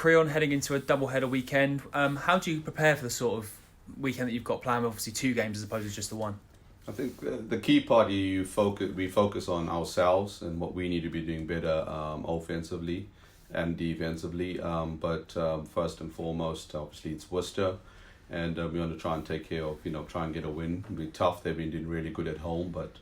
Creon heading into a double-header weekend. How do you prepare for the sort of weekend that you've got planned? Obviously 2 games as opposed to just the one. I think the key part we focus on ourselves and what we need to be doing better offensively and defensively. But first and foremost, obviously it's Worcester, and we want to try and take care of, try and get a win. It'll be tough. They've been doing really good at home, but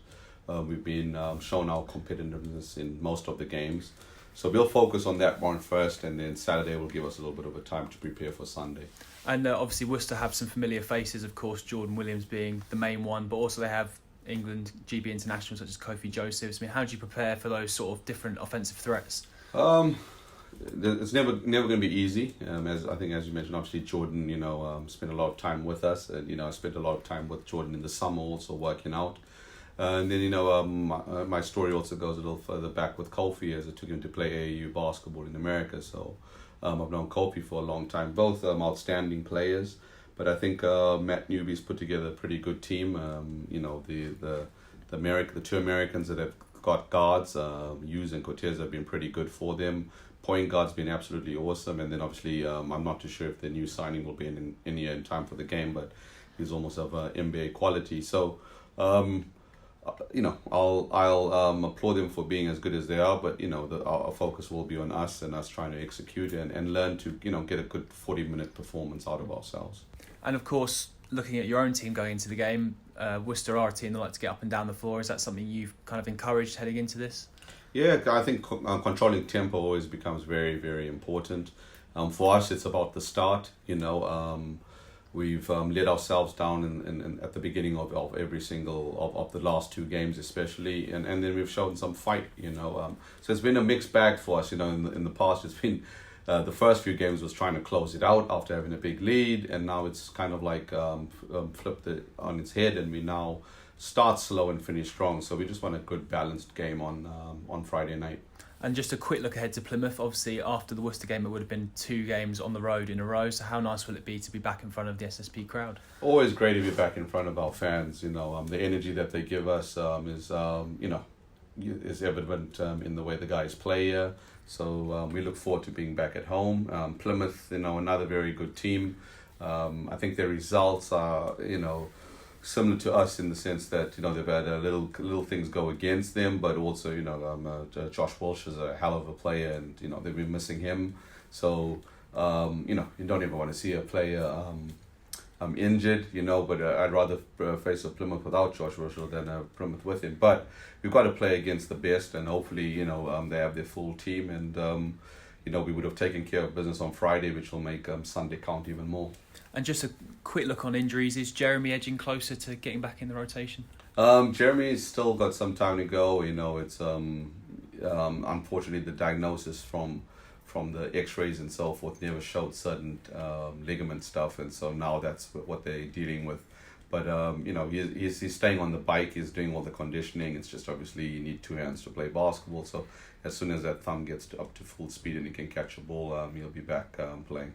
we've been shown our competitiveness in most of the games. So we'll focus on that one first, and then Saturday will give us a little bit of a time to prepare for Sunday. And obviously Worcester have some familiar faces, of course, Jordan Williams being the main one, but also they have England GB internationals such as Kofi Josephs. I mean, how do you prepare for those sort of different offensive threats? It's never going to be easy. As you mentioned, obviously Jordan, spent a lot of time with us. I spent a lot of time with Jordan in the summer also working out. And then, my story also goes a little further back with Kofi, as it took him to play AAU basketball in America. So I've known Kofi for a long time. Both outstanding players. But I think Matt Newby's put together a pretty good team. The 2 Americans that have got guards, Hughes and Cortez, have been pretty good for them. Point guard's been absolutely awesome. And then obviously, I'm not too sure if the new signing will be in here in time for the game, but he's almost of NBA quality. So, I'll applaud them for being as good as they are, but our focus will be on us and us trying to execute and learn to get a good 40-minute performance out of ourselves. And of course, looking at your own team going into the game, Worcester are a team that like to get up and down the floor. Is that something you've kind of encouraged heading into this? Yeah, I think controlling tempo always becomes very, very important. For us, it's about the start. We've let ourselves down in at the beginning of every single of the last 2 games, especially, and then we've shown some fight. So it's been a mixed bag for us. In the past, it's been the first few games was trying to close it out after having a big lead, and now it's kind of like flipped it on its head, and we now start slow and finish strong. So we just want a good balanced game on Friday night. And just a quick look ahead to Plymouth. Obviously, after the Worcester game, it would have been 2 games on the road in a row. So how nice will it be to be back in front of the SSP crowd? Always great to be back in front of our fans. The energy that they give us is evident in the way the guys play here. So we look forward to being back at home. Plymouth, another very good team. I think their results are, similar to us in the sense that they've had little things go against them, but also Josh Walsh is a hell of a player, and they've been missing him. So you don't ever want to see a player injured, but I'd rather face a Plymouth without Josh Walsh than a Plymouth with him. But we've got to play against the best, and hopefully they have their full team, and we would have taken care of business on Friday, which will make Sunday count even more. And just a quick look on injuries. Is Jeremy edging closer to getting back in the rotation? Jeremy's still got some time to go. It's unfortunately the diagnosis from the X-rays and so forth never showed certain ligament stuff, and so now that's what they're dealing with. But he's staying on the bike. He's doing all the conditioning. It's just obviously you need 2 hands to play basketball. So as soon as that thumb gets up to full speed and he can catch a ball, he'll be back playing.